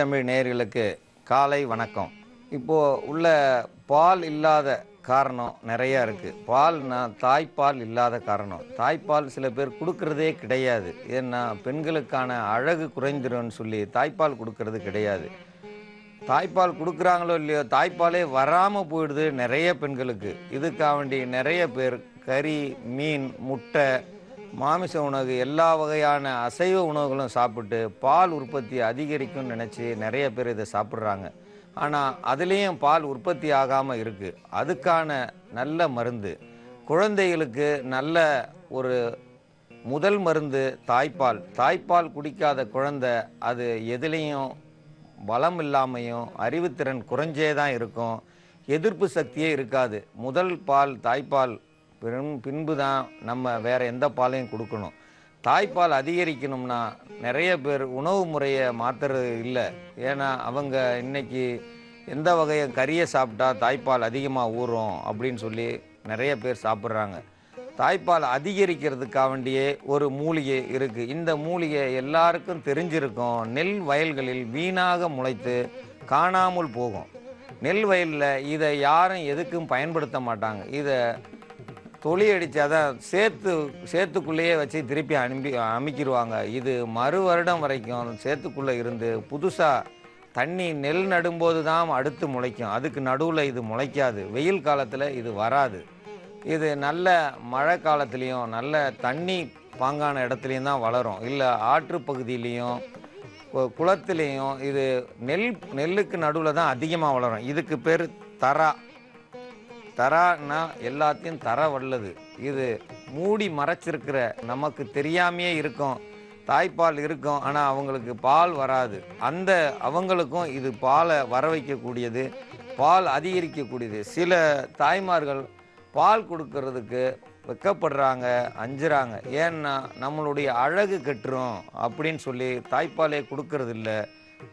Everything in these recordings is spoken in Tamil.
தமிழ் நேயர்களுக்கு காலை வணக்கம். இப்போது உள்ள பால் இல்லாத காரணம் நிறையா இருக்குது. தாய்ப்பால் இல்லாத காரணம், தாய்ப்பால் சில பேர் கொடுக்கறதே கிடையாது. ஏன்னா பெண்களுக்கான அழகு குறைந்துருன்னு சொல்லி தாய்ப்பால் கொடுக்கறது கிடையாது. தாய்ப்பால் கொடுக்குறாங்களோ இல்லையோ, தாய்ப்பாலே வராமல் போயிடுது நிறைய பெண்களுக்கு. இதுக்காக வேண்டி நிறைய பேர் கறி, மீன், முட்டை, மாமிச உணவு, எல்லா வகையான அசைவ உணவுகளும் சாப்பிட்டு பால் உற்பத்தி அதிகரிக்கும்னு நினச்சி நிறைய பேர் இதை சாப்பிட்றாங்க. ஆனால் அதுலேயும் பால் உற்பத்தி ஆகாமல் இருக்குது. அதுக்கான நல்ல மருந்து, குழந்தைகளுக்கு நல்ல ஒரு முதல் மருந்து தாய்ப்பால். தாய்ப்பால் குடிக்காத குழந்தை அது எதுலேயும் பலம் இல்லாமையும் அறிவுத்திறன் குறைஞ்சே தான் இருக்கும், எதிர்ப்பு சக்தியே இருக்காது. முதல் பால் தாய்ப்பால், பின்பு தான் நம்ம வேறு எந்த பாலையும் கொடுக்கணும். தாய்ப்பால் அதிகரிக்கணும்னா நிறைய பேர் உணவு முறையை மாற்றுறது இல்லை. ஏன்னா அவங்க இன்னைக்கு எந்த வகையை கறியை சாப்பிட்டா தாய்ப்பால் அதிகமாக ஊறும் அப்படின்னு சொல்லி நிறைய பேர் சாப்பிட்றாங்க. தாய்ப்பால் அதிகரிக்கிறதுக்காக வேண்டியே ஒரு மூலிகை இருக்குது. இந்த மூலிகை எல்லாருக்கும் தெரிஞ்சிருக்கும். நெல் வயல்களில் வீணாக முளைத்து காணாமல் போகும். நெல் வயலில் இதை யாரும் எதுக்கும் பயன்படுத்த மாட்டாங்க. இதை தொளி அடித்தாதான் சேத்துக்குள்ளேயே வச்சு திருப்பி அமைக்கிடுவாங்க. இது மறு வருடம் வரைக்கும் சேத்துக்குள்ளே இருந்து புதுசாக தண்ணி நெல் நடும்போது தான் அடுத்து முளைக்கும். அதுக்கு நடுவில் இது முளைக்காது. வெயில் காலத்தில் இது வராது. இது நல்ல மழை காலத்துலேயும் நல்ல தண்ணி பாங்கான இடத்துலையும் தான் வளரும். இல்லை ஆற்று பகுதியிலையும் குளத்துலேயும் இது நெல்லுக்கு நடுவில் தான் அதிகமாக வளரும். இதுக்கு பேர் தரான்னா எல்லாத்தையும் தர வல்லது. இது மூடி மறைச்சிருக்கிற, நமக்கு தெரியாமையே இருக்கும். தாய்ப்பால் இருக்கும், ஆனால் அவங்களுக்கு பால் வராது. அவங்களுக்கும் இது பாலை வர வைக்கக்கூடியது, பால் அதிகரிக்கக்கூடியது. சில தாய்மார்கள் பால் கொடுக்கறதுக்கு வெக்கப்படுறாங்க, அஞ்சுறாங்க. ஏன்னா நம்மளுடைய அழகு கெட்டுரும் அப்படின்னு சொல்லி தாய்ப்பாலே கொடுக்கறது இல்லை.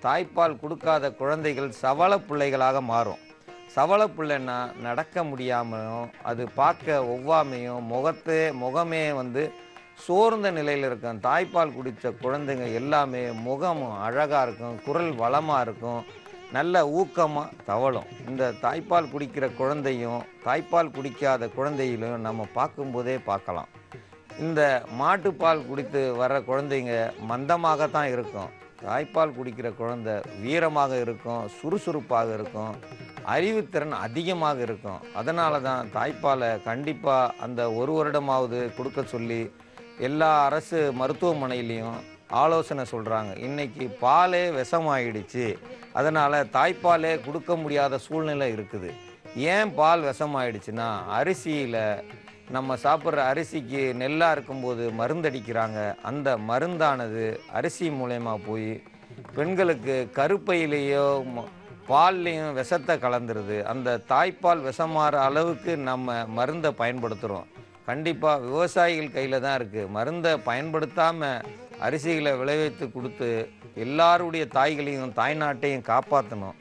தாய்ப்பால் கொடுக்காத குழந்தைகள் சவள பிள்ளைகளாக மாறும். சவள பிள்ளைன்னா நடக்க முடியாமையும், அது பார்க்க ஒவ்வாமையும், முகமே சோர்ந்த நிலையில் இருக்கும். தாய்ப்பால் குடித்த குழந்தைங்க எல்லாமே முகமும் அழகாக இருக்கும், குரல் வளமாக இருக்கும், நல்ல ஊக்கமாக தவழும். இந்த தாய்ப்பால் குடிக்கிற குழந்தையும் தாய்ப்பால் குடிக்காத குழந்தையிலும் நம்ம பார்க்கும்போதே பார்க்கலாம். இந்த மாட்டுப்பால் குடித்து வர குழந்தைங்க மந்தமாகத்தான் இருக்கும். தாய்ப்பால் குடிக்கிற குழந்தை வீரமாக இருக்கும், சுறுசுறுப்பாக இருக்கும், அறிவுத்திறன் அதிகமாக இருக்கும். அதனால தான் தாய்ப்பாலை கண்டிப்பாக அந்த ஒரு வருடமாவது கொடுக்க சொல்லி எல்லா அரசு மருத்துவமனையிலையும் ஆலோசனை சொல்கிறாங்க. இன்றைக்கி பாலே விஷமாயிடுச்சு, அதனால் தாய்ப்பாலே கொடுக்க முடியாத சூழ்நிலை இருக்குது. ஏன் பால் விஷமாயிடுச்சுன்னா, அரிசியில் நம்ம சாப்பிட்ற அரிசிக்கு நெல்லாக இருக்கும்போது மருந்தடிக்கிறாங்க. அந்த மருந்தானது அரிசி மூலயமா போய் பெண்களுக்கு கருப்பையிலேயோ பால்லையும் விஷத்தை கலந்துருது. அந்த தாய்ப்பால் விஷமாற அளவுக்கு நம்ம மருந்தை பயன்படுத்துகிறோம். கண்டிப்பாக விவசாயிகள் கையில் தான் இருக்குது. மருந்தை பயன்படுத்தாமல் அரிசிகளை விளைவித்து கொடுத்து எல்லாருடைய தாய்களையும் தாய்நாட்டையும் காப்பாற்றணும்.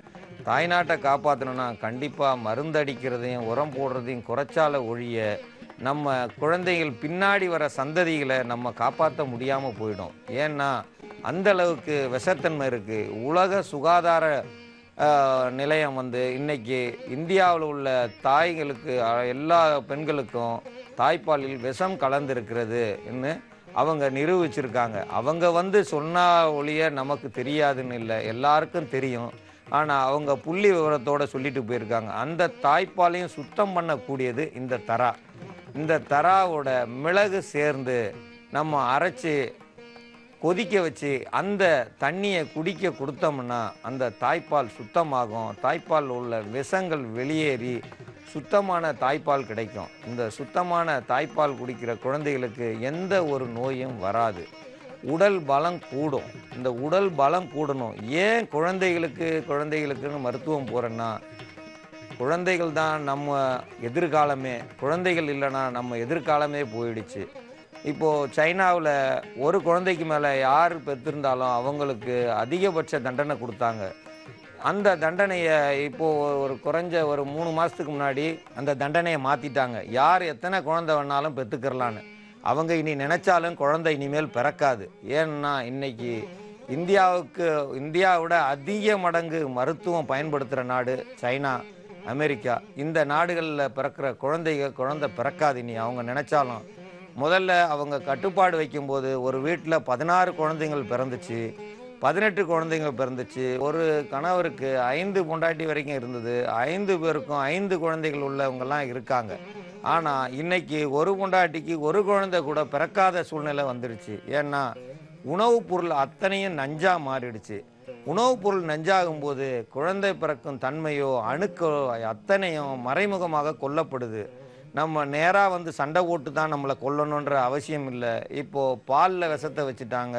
தாய்நாட்டை காப்பாற்றணும்னா கண்டிப்பாக மருந்தடிக்கிறதையும் உரம் போடுறதையும் குறைச்சால ஒழிய நம்ம குழந்தைகள் பின்னாடி வர சந்ததிகளை நம்ம காப்பாற்ற முடியாமல் போயிடும். ஏன்னா அந்த அளவுக்கு விஷத்தன்மை இருக்குது. உலக சுகாதார நிலையம் இன்னைக்கு இந்தியாவில் உள்ள தாய்களுக்கு, எல்லா பெண்களுக்கும் தாய்ப்பாலில் விஷம் கலந்துருக்கிறதுன்னு அவங்க நிரூபிச்சிருக்காங்க. அவங்க சொன்னா ஒழிய நமக்கு தெரியாதுன்னு இல்லை, எல்லாருக்கும் தெரியும். ஆனால் அவங்க புள்ளி விவரத்தோடு சொல்லிட்டு போயிருக்காங்க. அந்த தாய்ப்பாலையும் சுத்தம் பண்ணக்கூடியது இந்த தரா. இந்த தராவோட மிளகு சேர்ந்து நம்ம அரைச்சி கொதிக்க வச்சு அந்த தண்ணியை குடிக்க கொடுத்தோம்னா அந்த தாய்ப்பால் சுத்தமாகும். தாய்ப்பால் உள்ள விஷங்கள் வெளியேறி சுத்தமான தாய்ப்பால் கிடைக்கும். இந்த சுத்தமான தாய்ப்பால் குடிக்கிற குழந்தைகளுக்கு எந்த ஒரு நோயும் வராது, உடல் பலம் கூடும். இந்த உடல் பலம் கூடணும். ஏன் குழந்தைகளுக்குன்னு மருத்துவம் போகிறேன்னா, குழந்தைகள் தான் நம்ம எதிர்காலமே. குழந்தைகள் இல்லைன்னா நம்ம எதிர்காலமே போயிடுச்சு. இப்போது சைனாவில் ஒரு குழந்தைக்கு மேலே யார் பெற்றிருந்தாலும் அவங்களுக்கு அதிகபட்ச தண்டனை கொடுத்தாங்க. அந்த தண்டனையை இப்போது குறைஞ்ச ஒரு 3 மாதத்துக்கு முன்னாடி அந்த தண்டனையை மாற்றிட்டாங்க. யார் எத்தனை குழந்தை வேணாலும் பெற்றுக்கிறலான்னு. அவங்க இனி நினச்சாலும் குழந்தை இனிமேல் பிறக்காது. ஏன்னா இன்னைக்கு இந்தியாவோட அதிக மடங்கு மருத்துவம் பயன்படுத்துகிற நாடு சைனா, அமெரிக்கா. இந்த நாடுகளில் பிறக்கிற குழந்தை பிறக்காது. இனி அவங்க நினச்சாலும் முதல்ல அவங்க கட்டுப்பாடு வைக்கும்போது ஒரு வீட்டில் 16 குழந்தைகள் பிறந்துச்சு, 18 குழந்தைகள் பிறந்துச்சு. ஒரு கணவருக்கு 5 பொண்டாட்டி வரைக்கும் இருந்தது. 5 பேருக்கும் 5 குழந்தைகள் உள்ளவங்கெல்லாம் இருக்காங்க. ஆனால் இன்னைக்கு ஒரு பொண்டாட்டிக்கு ஒரு குழந்தை கூட பிறக்காத சூழ்நிலை வந்துடுச்சு. ஏன்னா உணவுப் பொருள் அத்தனையும் நஞ்சா மாறிடுச்சு. உணவுப் பொருள் நஞ்சாகும்போது குழந்தை பிறக்கும் தன்மையோ அணுக்களோ அத்தனையும் மறைமுகமாக கொல்லப்படுது. நம்ம நேராக வந்து சண்டை போட்டு தான் நம்மளை கொல்லணுன்ற அவசியம் இல்லை. இப்போது பாலில் விஷத்தை வச்சுட்டாங்க,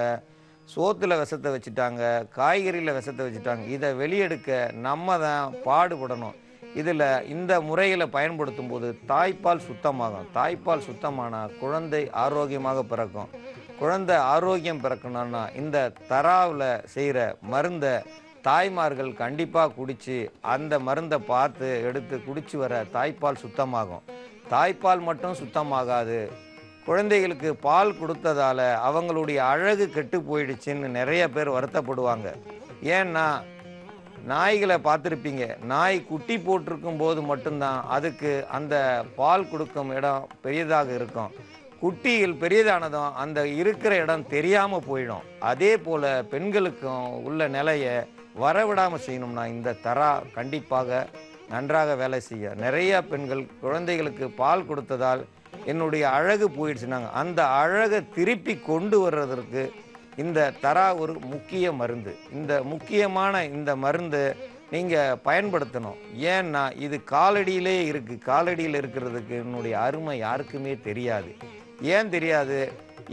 சோத்தில் விஷத்தை வச்சுட்டாங்க, காய்கறியில் விஷத்தை வச்சுட்டாங்க. இதை வெளியெடுக்க நம்ம தான் பாடுபடணும். இதில் இந்த முறைகளை பயன்படுத்தும் போது தாய்ப்பால் சுத்தமாகும். தாய்ப்பால் சுத்தமானால் குழந்தை ஆரோக்கியமாக பிறக்கும். குழந்தை ஆரோக்கியம் பிறக்கணும்னா இந்த தராவில் செய்கிற மருந்தை தாய்மார்கள் கண்டிப்பாக குடித்து அந்த மருந்தை பார்த்து எடுத்து குடிச்சு வர தாய்ப்பால் சுத்தமாகும். தாய்ப்பால் மட்டும் சுத்தமாகாது, குழந்தைகளுக்கு பால் கொடுத்ததால் அவங்களுடைய அழகு கெட்டு போயிடுச்சுன்னு நிறைய பேர் வருத்தப்படுவாங்க. ஏன்னா நாய்களை பார்த்துருப்பீங்க, நாய் குட்டி போட்டிருக்கும் போது மட்டும்தான் அதுக்கு அந்த பால் கொடுக்கும் இடம் பெரியதாக இருக்கும். குட்டிகள் பெரியதானதும் அந்த இருக்கிற இடம் தெரியாமல் போயிடும். அதே போல் பெண்களுக்கும் உள்ள நிலையை வரவிடாமல் செய்யணும்னா இந்த தரா கண்டிப்பாக நன்றாக வேலை செய்ய. நிறைய பெண்கள் குழந்தைகளுக்கு பால் கொடுத்ததால் என்னுடைய அழகு போயிடுச்சுனாங்க. அந்த அழகை திருப்பி கொண்டு வர்றதற்கு இந்த தரா ஒரு முக்கிய மருந்து. இந்த முக்கியமான இந்த மருந்து நீங்கள் பயன்படுத்தணும். ஏன்னா இது காலடியிலே இருக்குது. காலடியில் இருக்கிறதுக்கு என்னுடைய அருமை யாருக்குமே தெரியாது. ஏன் தெரியாது?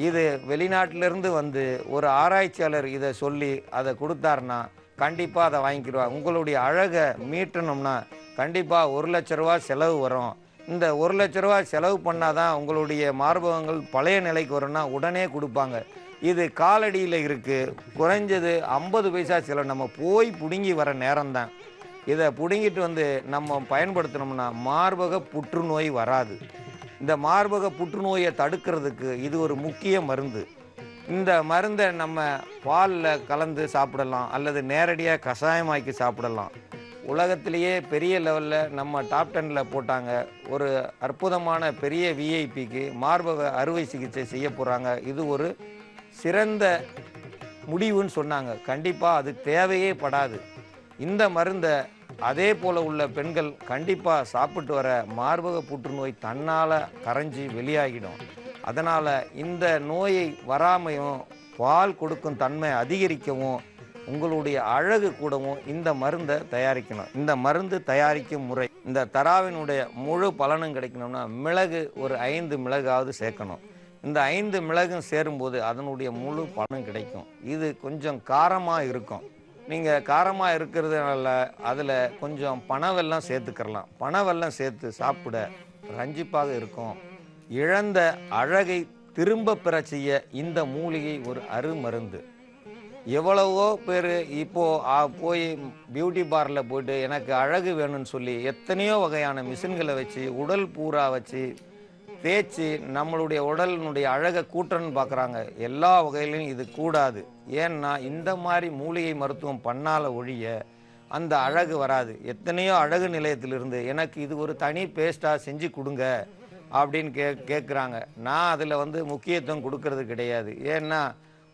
இது வெளிநாட்டிலேருந்து வந்து ஒரு ஆராய்ச்சியாளர் இதை சொல்லி அதை கொடுத்தாருன்னா கண்டிப்பாக அதை வாங்கிக்கிடுவாங்க. உங்களுடைய அழகை மீட்டணும்னா கண்டிப்பாக 1 லட்ச ரூபா செலவு வரும். இந்த 1 லட்ச ரூபா செலவு பண்ணால் தான் உங்களுடைய மார்பகங்கள் பழைய நிலைக்கு வரும்னா உடனே கொடுப்பாங்க. இது காலடியில் இருக்குது. குறைஞ்சது 50 பைசா செலவு. நம்ம போய் பிடுங்கி வர நேரம்தான். இதை பிடுங்கிட்டு வந்து நம்ம பயன்படுத்தினோம்னா மார்பக புற்றுநோய் வராது. இந்த மார்பக புற்றுநோயை தடுக்கிறதுக்கு இது ஒரு முக்கிய மருந்து. இந்த மருந்தை நம்ம பாலில் கலந்து சாப்பிடலாம் அல்லது நேரடியாக கஷாயமாக்கி சாப்பிடலாம். உலகத்திலேயே பெரிய லெவலில் நம்ம டாப் 10ல் போட்டாங்க. ஒரு அற்புதமான பெரிய விஐபிக்கு மார்பக அறுவை சிகிச்சை செய்ய போகிறாங்க. இது ஒரு சிறந்த முடிவுன்னு சொன்னாங்க. கண்டிப்பாக அது தேவையே படாது. இந்த மருந்தை அதே போல் உள்ள பெண்கள் கண்டிப்பாக சாப்பிட்டு வர மார்பக புற்றுநோய் தன்னால் கரைஞ்சி வெளியாகிடும். அதனால் இந்த நோயை வராமையும் பால் கொடுக்கும் தன்மை அதிகரிக்கவும் உங்களுடைய அழகு கூடவும் இந்த மருந்தை தயாரிக்கணும். இந்த மருந்து தயாரிக்கும் முறை, இந்த தராவினுடைய முழு பலனும் கிடைக்கணும்னா மிளகு ஒரு 5 மிளகாவது சேர்க்கணும். இந்த 5 மிளகும் சேரும்போது அதனுடைய முழு பலனும் கிடைக்கும். இது கொஞ்சம் காரமாக இருக்கும். நீங்கள் காரமாக இருக்கிறதுனால அதில் கொஞ்சம் பனவெல்லம் சேர்த்துக்கிறலாம். பனவெல்லம் சேர்த்து சாப்பிட ரஞ்சிப்பாக இருக்கும். இழந்த அழகை திரும்ப பெற செய்ய இந்த மூலிகை ஒரு அருமருந்து. எவ்வளவோ பேர் இப்போது போய் பியூட்டி பார்லரில் போய்ட்டு எனக்கு அழகு வேணும்னு சொல்லி எத்தனையோ வகையான மிஷின்களை வச்சு உடல் பூரா வச்சு தேய்ச்சி நம்மளுடைய உடலினுடைய அழகை கூட்டணும்னு பார்க்குறாங்க. எல்லா வகையிலையும் இது கூடாது. ஏன்னா இந்த மாதிரி மூலிகை மருத்துவம் பண்ணால ஒழிய அந்த அழகு வராது. எத்தனையோ அழகு நிலையத்திலிருந்து எனக்கு இது ஒரு தனி பேஸ்ட்டாக செஞ்சு கொடுங்க அப்படின்னு கேட்குறாங்க. நான் அதில் வந்து முக்கியத்துவம் கொடுக்கறது கிடையாது. ஏன்னா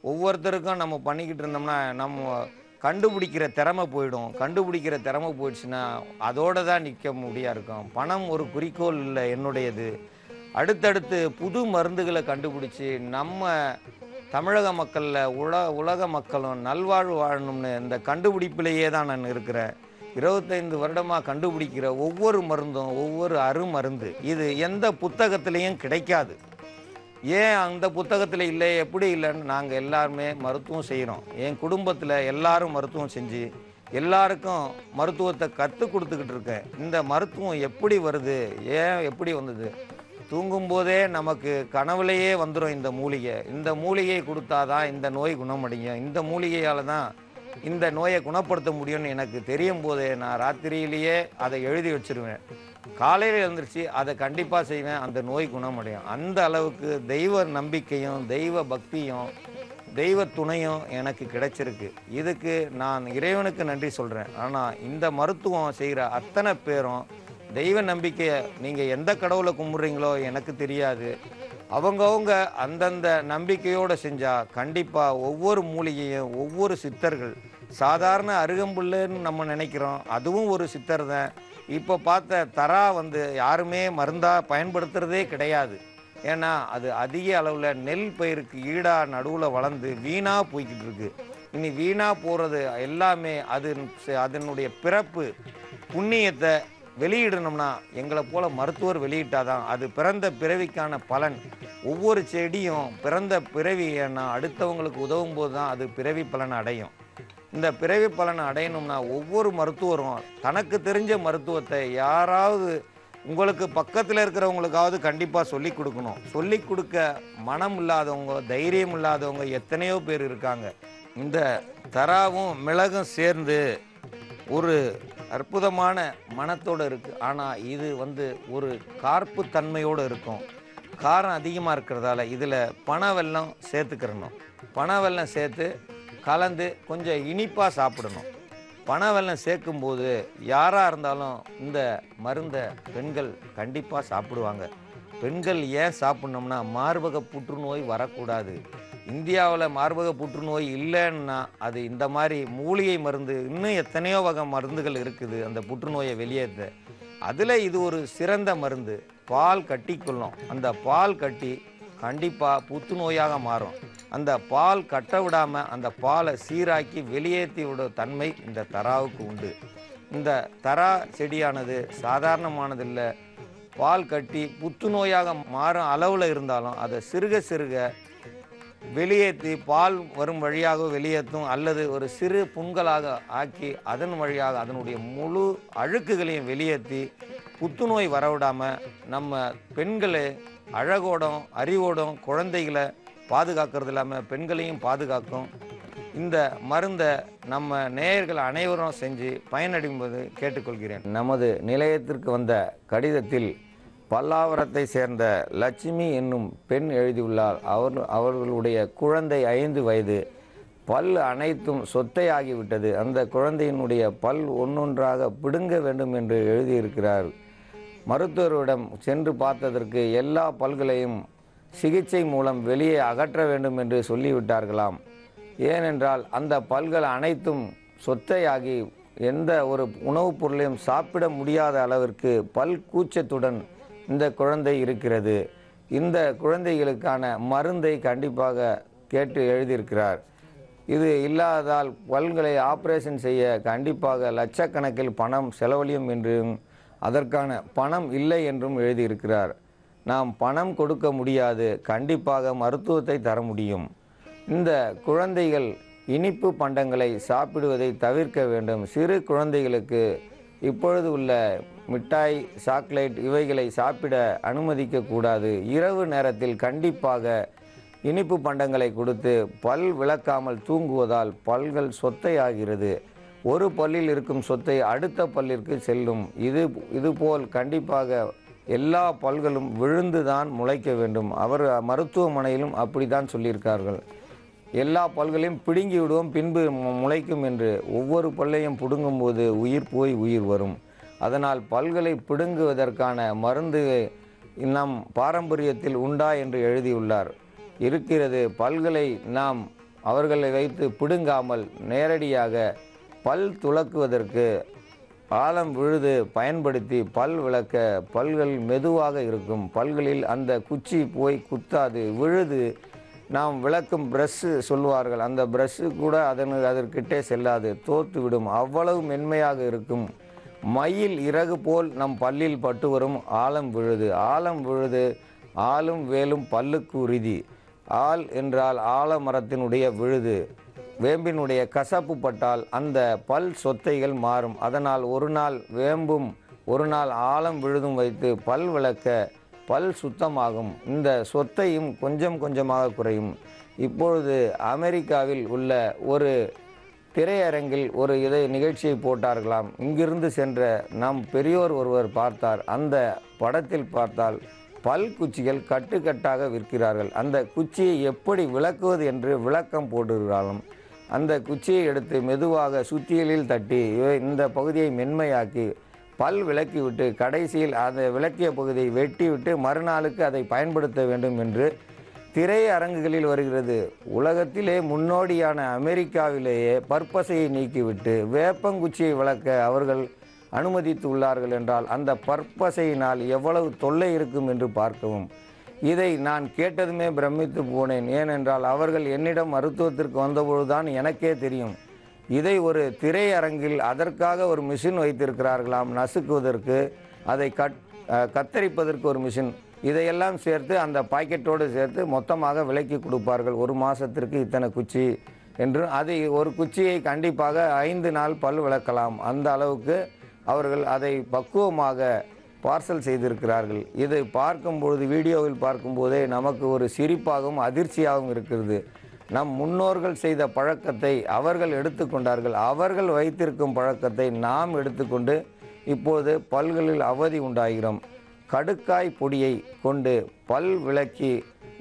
ஒவ்வொருத்தருக்கும் நம்ம பண்ணிக்கிட்டு இருந்தோம்னா நம்ம கண்டுபிடிக்கிற திறமை போயிடும். கண்டுபிடிக்கிற திறமை போயிடுச்சுன்னா அதோடு தான் நிற்க முடியா இருக்கும். பணம் ஒரு குறிக்கோள் இல்லை என்னுடையது. அடுத்தடுத்து புது மருந்துகளை கண்டுபிடிச்சி நம்ம தமிழக மக்களில் உலக மக்களும் நல்வாழ்வு வாழணும்னு இந்த கண்டுபிடிப்பிலேயே தான் நான் இருக்கிறேன். 25 வருடமாக கண்டுபிடிக்கிற ஒவ்வொரு மருந்தும் ஒவ்வொரு அருமருந்து. இது எந்த புத்தகத்திலையும் கிடைக்காது. ஏன் அந்த புத்தகத்தில் இல்லை, எப்படி இல்லைன்னு நாங்கள் எல்லாருமே மருத்துவம் செய்கிறோம். என் குடும்பத்தில் எல்லாரும் மருத்துவம் செஞ்சு எல்லாருக்கும் மருத்துவத்தை கற்றுக் கொடுத்துக்கிட்டு இருக்கேன். இந்த மருத்துவம் எப்படி வருது, ஏன் எப்படி வந்தது? தூங்கும்போதே நமக்கு கனவுலையே வந்துடும் இந்த மூலிகை. இந்த மூலிகையை கொடுத்தாதான் இந்த நோய் குணமடையும். இந்த மூலிகையால் தான் இந்த நோயை குணப்படுத்த முடியும்னு எனக்கு தெரியும் போதே நான் ராத்திரியிலேயே அதை எழுதி வச்சிருவேன். காலையில் எழுந்திரிச்சு அதை கண்டிப்பாக செய்வேன். அந்த நோய் குணமடையும். அந்த அளவுக்கு தெய்வ நம்பிக்கையும் தெய்வ பக்தியும் தெய்வ துணையும் எனக்கு கிடைச்சிருக்கு. இதுக்கு நான் இறைவனுக்கு நன்றி சொல்கிறேன். ஆனால் இந்த மருத்துவம் செய்கிற அத்தனை பேரும் தெய்வ நம்பிக்கையை நீங்கள் எந்த கடவுளை கும்பிட்றீங்களோ எனக்கு தெரியாது. அவங்கவுங்க அந்தந்த நம்பிக்கையோடு செஞ்சால் கண்டிப்பாக ஒவ்வொரு மூலிகையும் ஒவ்வொரு சித்தர்கள், சாதாரண அருகம்புல்லுன்னு நம்ம நினைக்கிறோம், அதுவும் ஒரு சித்தர் தான். இப்போ பார்த்த தரா யாருமே மருந்தாக பயன்படுத்துகிறதே கிடையாது. ஏன்னா அது அதிக அளவில் நெல் பயிருக்கு ஈடாக நடுவில் வளர்ந்து வீணாக போய்கிட்டு இருக்கு. இனி வீணாக போகிறது எல்லாமே அதனுடைய பிறப்பு புண்ணியத்தை வெளியிடணும்னா எங்களை போல மருத்துவர் வெளியிட்டாதான் அது பிறந்த பிறவிக்கான பலன். ஒவ்வொரு செடியும் பிறந்த பிறவி அடுத்தவங்களுக்கு உதவும் போது தான் அது பிறவி பலன் அடையும். இந்த பிறவி பலனை அடையணும்னா ஒவ்வொரு மருத்துவரும் தனக்கு தெரிஞ்ச மருத்துவத்தை யாராவது உங்களுக்கு பக்கத்தில் இருக்கிறவங்களுக்காவது கண்டிப்பாக சொல்லி கொடுக்கணும். சொல்லி கொடுக்க மனம் இல்லாதவங்க, தைரியம் இல்லாதவங்க எத்தனையோ பேர் இருக்காங்க. இந்த தராவும் மிளகும் சேர்ந்து ஒரு அற்புதமான மனத்தோடு இருக்குது. ஆனால் இது ஒரு கார்ப்பு தன்மையோடு இருக்கும். காரம் அதிகமாக இருக்கிறதால இதில் பனை வெல்லம் சேர்த்துக்கிறணும். பனை வெல்லம் சேர்த்து கலந்து கொஞ்சம் இனிப்பாக சாப்பிடணும். பனை வெல்லம் சேர்க்கும்போது யாராக இருந்தாலும் இந்த மருந்தை பெண்கள் கண்டிப்பாக சாப்பிடுவாங்க. பெண்கள் ஏன் சாப்பிட்ணும்னா மார்பக புற்றுநோய் வரக்கூடாது. இந்தியாவில் மார்பக புற்றுநோய் இல்லைன்னா அது இந்த மாதிரி மூலிகை மருந்து, இன்னும் எத்தனையோ வகை மருந்துகள் இருக்குது அந்த புற்றுநோயை வெளியேற்ற. அதில் இது ஒரு சிறந்த மருந்து. பால் கட்டிக்கொள்ளும். அந்த பால் கட்டி கண்டிப்பாக புற்றுநோயாக மாறும். அந்த பால் கட்ட விடாமல் அந்த பாலை சீராக்கி வெளியேற்றி விட தன்மை இந்த தராவுக்கு உண்டு. இந்த தரா செடியானது சாதாரணமானதில்லை. பால் கட்டி புற்றுநோயாக மாறும் அளவில் இருந்தாலும் அதை சிறுக சிறுக வெளியேற்றி பால் வரும் வழியாக வெளியேற்றும், அல்லது ஒரு சிறு புண்களாக ஆக்கி அதன் வழியாக அதனுடைய முழு அழுக்குகளையும் வெளியேற்றி புற்றுநோய் வரவிடாமல் நம்ம பெண்களை அழகோடும் அறிவோடும் குழந்தைகளை பாதுகாக்கிறது இல்லாமல் பெண்களையும் பாதுகாக்கும். இந்த மருந்தை நம்ம நேயர்கள் அனைவரும் செஞ்சு பயனடையும்போது கேட்டுக்கொள்கிறேன். நமது நிலையத்திற்கு வந்த கடிதத்தில் பல்லாவரத்தை சேர்ந்த லட்சுமி என்னும் பெண் எழுதியுள்ளார். அவர்களுடைய குழந்தை 5 வயது. பல் அனைத்தும் சொத்தையாகிவிட்டது. அந்த குழந்தையினுடைய பல் ஒன்றொன்றாக பிடுங்க வேண்டும் என்று எழுதியிருக்கிறார். மருத்துவரிடம் சென்று பார்த்ததற்கு எல்லா பல்களையும் சிகிச்சை மூலம் வெளியே அகற்ற வேண்டும் என்று சொல்லிவிட்டார்களாம். ஏனென்றால் அந்த பல்கள் அனைத்தும் சொத்தையாகி எந்த ஒரு உணவுப் பொருளையும் சாப்பிட முடியாத அளவிற்கு பல் கூச்சத்துடன் இந்த குழந்தை இருக்கிறது. இந்த குழந்தைகளுக்கான மருந்தை கண்டிப்பாக கேட்டு எழுதியிருக்கிறார். இது இல்லாததால் பல்களை ஆப்ரேஷன் செய்ய கண்டிப்பாக லட்சக்கணக்கில் பணம் செலவழியும் என்றும் அதற்கான பணம் இல்லை என்றும் எழுதியிருக்கிறார். நாம் பணம் கொடுக்க முடியாது, கண்டிப்பாக மருத்துவத்தை தர முடியும். இந்த குழந்தைகள் இனிப்பு பண்டங்களை சாப்பிடுவதை தவிர்க்க வேண்டும். சிறு குழந்தைகளுக்கு இப்பொழுது உள்ள மிட்டாய், சாக்லேட் இவைகளை சாப்பிட அனுமதிக்கக்கூடாது. இரவு நேரத்தில் கண்டிப்பாக இனிப்பு பண்டங்களை கொடுத்து பல் விளக்காமல் தூங்குவதால் பல்கள் சொத்தையாகிறது. ஒரு பல்லில் இருக்கும் சொத்தை அடுத்த பல்லிற்கு செல்லும். இதுபோல் கண்டிப்பாக எல்லா பல்களும் விழுந்துதான் முளைக்க வேண்டும். அவர் மருத்துவமனையிலும் அப்படித்தான் சொல்லியிருக்கார்கள். எல்லா பல்களையும் பிடுங்கி விடுவோம், பின்பு முளைக்கும் என்று. ஒவ்வொரு பல்லையும் பிடுங்கும்போது உயிர் போய் உயிர் வரும். அதனால் பல்களை பிடுங்குவதற்கான மருந்து நம் பாரம்பரியத்தில் உண்டா என்று எழுதியுள்ளார். இருக்கிறது. பல்களை நாம் அவர்களை வைத்து பிடுங்காமல் நேரடியாக பல் துலக்குவதற்கு ஆலம் விழுது பயன்படுத்தி பல் விளக்க பல்கள் மெதுவாக இருக்கும். பல்களில் அந்த குச்சி போய் குத்தாது. விழுது நாம் விளக்கும் ப்ரஷ்ஷு சொல்வார்கள், அந்த ப்ரஷ்ஷு கூட அதற்கிட்டே செல்லாது, தோற்று விடும். அவ்வளவு மென்மையாக இருக்கும். மயில் இறகு போல் நம் பல்லில் பட்டு வரும் ஆலம் விழுது. ஆலம் விழுது ஆளும் வேலும் பல்லுக்கு உறுதி. ஆல் என்றால் ஆலமரத்தினுடைய விழுது. வேம்பினுடைய கசப்பு பட்டால் அந்த பல் சொத்தைகள் மாறும். அதனால் ஒரு நாள் வேம்பும் ஒரு நாள் ஆலம் விழுதும் வைத்து பல் விளக்க பல் சுத்தமாகும். இந்த சொத்தையும் கொஞ்சம் கொஞ்சமாக குறையும். இப்பொழுது அமெரிக்காவில் உள்ள ஒரு திரையரங்கில் ஒரு நிகழ்ச்சியை போட்டார்களாம். இங்கிருந்து சென்ற நம் பெரியோர் ஒருவர் பார்த்தார். அந்த படத்தில் பார்த்தால் பல் குச்சிகள் கட்டுக்கட்டாக விற்கிறார்கள். அந்த குச்சியை எப்படி விளக்குவது என்று விளக்கம் போடுகிறாலும் அந்த குச்சியை எடுத்து மெதுவாக சுத்தியலில் தட்டி இந்த பகுதியை மென்மையாக்கி பல் விளக்கிவிட்டு கடைசியில் அந்த விளக்கிய பகுதியை வெட்டிவிட்டு மறுநாளுக்கு அதை பயன்படுத்த வேண்டும் என்று திரையரங்குகளில் வருகிறது. உலகத்திலே முன்னோடியான அமெரிக்காவிலேயே பற்பசையை நீக்கிவிட்டு வேப்பங்குச்சியை விளக்க அவர்கள் அனுமதித்துள்ளார்கள் என்றால் அந்த பற்பசையினால் எவ்வளவு தொல்லை இருக்கும் என்று பார்க்கவும். இதை நான் கேட்டதுமே பிரமித்து போனேன். ஏனென்றால் அவர்கள் என்னிடம் மருத்துவத்திற்கு வந்தபொழுதுதான் எனக்கே தெரியும். இதை ஒரு திரையரங்கில் அதற்காக ஒரு மிஷின் வைத்திருக்கிறார்களாம், நசுக்குவதற்கு, அதை கத்தரிப்பதற்கு ஒரு மிஷின். இதையெல்லாம் சேர்த்து அந்த பாக்கெட்டோடு சேர்த்து மொத்தமாக விலைக்கு கொடுப்பார்கள். ஒரு மாதத்திற்கு இத்தனை குச்சி என்று. அது ஒரு குச்சியை கண்டிப்பாக 5 நாள் பல் விளக்கலாம். அந்த அளவுக்கு அவர்கள் அதை பக்குவமாக பார்சல் செய்திருக்கிறார்கள். இதை பார்க்கும்பொழுது, வீடியோவில் பார்க்கும்போதே நமக்கு ஒரு சிரிப்பாகவும் அதிர்ச்சியாகவும் இருக்கிறது. நம் முன்னோர்கள் செய்த பழக்கத்தை அவர்கள் எடுத்துக்கொண்டார்கள். அவர்கள் வைத்திருக்கும் பழக்கத்தை நாம் எடுத்துக்கொண்டு இப்போது பல்களில் அவதி உண்டாகிறோம். கடுக்காய் பொடியை கொண்டு பல் விளக்கி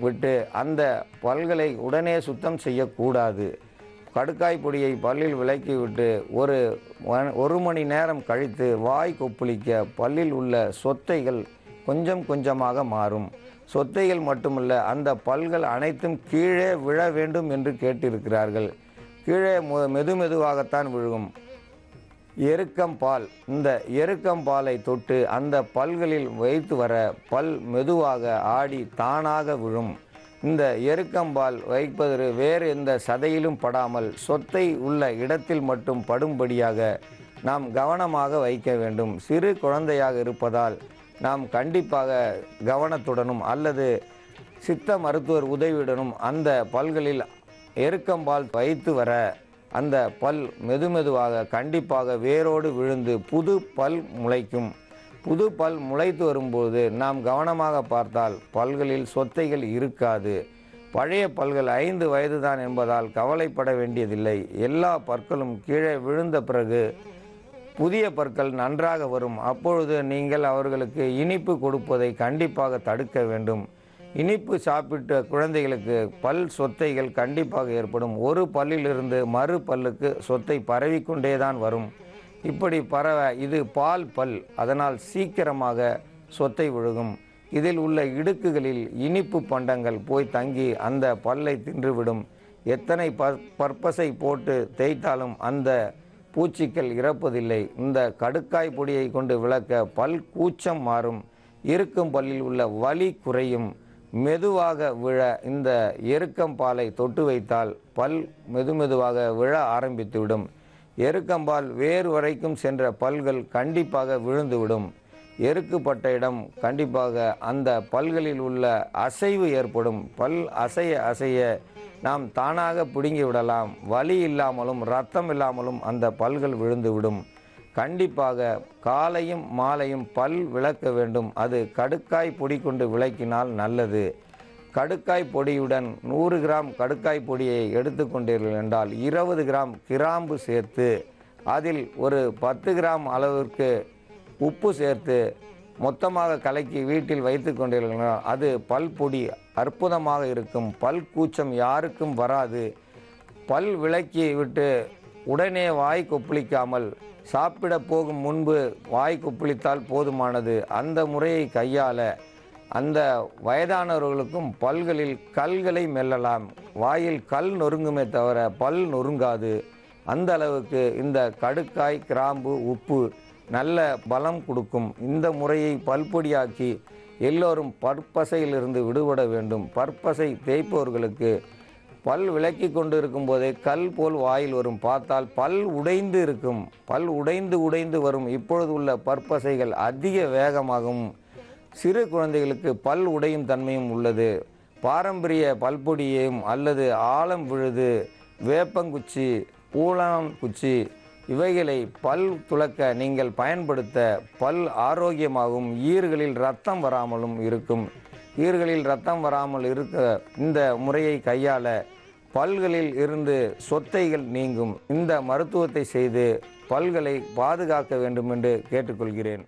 விட்டு அந்த பல்களை உடனே சுத்தம் செய்யக்கூடாது. கடுக்காய் பொடியை பல்லில் விளக்கி விட்டு ஒரு மணி நேரம் கழித்து வாய் கொப்பளிக்க பல்லில் உள்ள சொத்தைகள் கொஞ்சம் கொஞ்சமாக மாறும். சொத்தைகள் மட்டுமல்ல, அந்த பல்கள் அனைத்தும் கீழே விழ வேண்டும் என்று கேட்டிருக்கிறார்கள். கீழே மெதுவாகத்தான் விழுகும். எருக்கம்பால், இந்த எருக்கம்பாலை தொட்டு அந்த பல்களில் வைத்து வர பல் மெதுவாக ஆடி தானாக விழும். இந்த எருக்கம்பால் வைப்பது வேறு எந்த சதையிலும் படாமல் சொத்தை உள்ள இடத்தில் மட்டும் படும்படியாக நாம் கவனமாக வைக்க வேண்டும். சிறு குழந்தையாக இருப்பதால் நாம் கண்டிப்பாக கவனத்துடனும் அல்லது சித்த மருத்துவர் உதவியுடனும் அந்த பல்களில் எருக்கம்பால் வைத்து வர அந்த பல் மெதுவாக கண்டிப்பாக வேரோடு விழுந்து புது பல் முளைக்கும். புது பல் முளைத்து வரும்போது நாம் கவனமாக பார்த்தால் பல்களில் சொத்தைகள் இருக்காது. பழைய பல்கள் 5 வயதுதான் என்பதால் கவலைப்பட வேண்டியதில்லை. எல்லா பற்களும் கீழே விழுந்த பிறகு புதிய பற்கள் நன்றாக வரும். அப்பொழுது நீங்கள் அவர்களுக்கு இனிப்பு கொடுப்பதை கண்டிப்பாக தடுக்க வேண்டும். இனிப்பு சாப்பிட்ட குழந்தைகளுக்கு பல் சொத்தைகள் கண்டிப்பாக ஏற்படும். ஒரு பல்லிலிருந்து மறு பல்லுக்கு சொத்தை பரவிக்கொண்டே தான் வரும். இப்படி பரவ இது பால் பல், அதனால் சீக்கிரமாக சொத்தை விழுகும். இதில் உள்ள இடுக்குகளில் இனிப்பு பண்டங்கள் போய் தங்கி அந்த பல்லை தின்றுவிடும். எத்தனை பற்பசை போட்டு தேய்த்தாலும் அந்த பூச்சிகள் இறப்பதில்லை. இந்த கடுக்காய் பொடியை கொண்டு விளக்க பல் கூச்சம் மாறும். இருக்கும் பல்லில் உள்ள வலி குறையும். மெதுவாக விழ இந்த எருக்கம்பாலை தொட்டு வைத்தால் பல் மெதுவாக விழ ஆரம்பித்துவிடும். எருக்கம்பால் வேறு வரைக்கும் சென்ற பல்கள் கண்டிப்பாக விழுந்துவிடும். எருக்குப்பட்ட இடம் கண்டிப்பாக அந்த பல்களில் உள்ள அசைவு ஏற்படும். பல் அசைய நாம் தானாக பிடுங்கி விடலாம். வலி இல்லாமலும் இரத்தம் இல்லாமலும் அந்த பல்கள் விழுந்துவிடும். கண்டிப்பாக காலையும் மாலையும் பல் விளக்க வேண்டும். அது கடுக்காய் பொடி கொண்டு விளக்கினால் நல்லது. கடுக்காய் பொடியுடன் 100 கிராம் கடுக்காய் பொடியை எடுத்துக்கொண்டீர்கள் என்றால் 20 கிராம் கிராம்பு சேர்த்து அதில் ஒரு 10 கிராம் அளவிற்கு உப்பு சேர்த்து மொத்தமாக கலக்கி வீட்டில் வைத்து கொண்டீர்கள். அது பல் பொடி அற்புதமாக இருக்கும். பல் கூச்சம் யாருக்கும் வராது. பல் விளக்கி விட்டு உடனே வாய் கொப்பளிக்காமல் சாப்பிட போகும் முன்பு வாய் கொப்பளித்தால் போதுமானது. அந்த முறையை கையாள அந்த வயதானவர்களுக்கும் பல்களில் கல்களை மெல்லலாம். வாயில் கல் நொறுங்குமே தவிர பல் நொறுங்காது. அந்த அளவுக்கு இந்த கடுக்காய், கிராம்பு, உப்பு நல்ல பலம் கொடுக்கும். இந்த முறையை பல்பொடியாக்கி எல்லோரும் பற்பசையிலிருந்து விடுபட வேண்டும். பற்பசை தேய்ப்பவர்களுக்கு பல் விளக்கி கொண்டு இருக்கும் போதே கல் போல் வாயில் வரும். பார்த்தால் பல் உடைந்து இருக்கும். பல் உடைந்து வரும். இப்பொழுது உள்ள பற்பசைகள் அதிக வேகமாகவும் சிறு குழந்தைகளுக்கு பல் உடையும் தன்மையும் உள்ளது. பாரம்பரிய பல்பொடியையும் அல்லது ஆலம் விழுது, வேப்பங்குச்சி, பூலாங்குச்சி இவைகளை பல் துலக்க நீங்கள் பயன்படுத்த பல் ஆரோக்கியமாகவும் ஈறுகளில் இரத்தம் வராமலும் இருக்கும். ஈறுகளில் இரத்தம் வராமல் இருக்க இந்த முறையை கையாள பல்களில் இருந்து சொத்தைகள் நீங்கும். இந்த மருத்துவத்தை செய்து பல்களை பாதுகாக்க வேண்டும் என்று கேட்டுக்கொள்கிறேன்.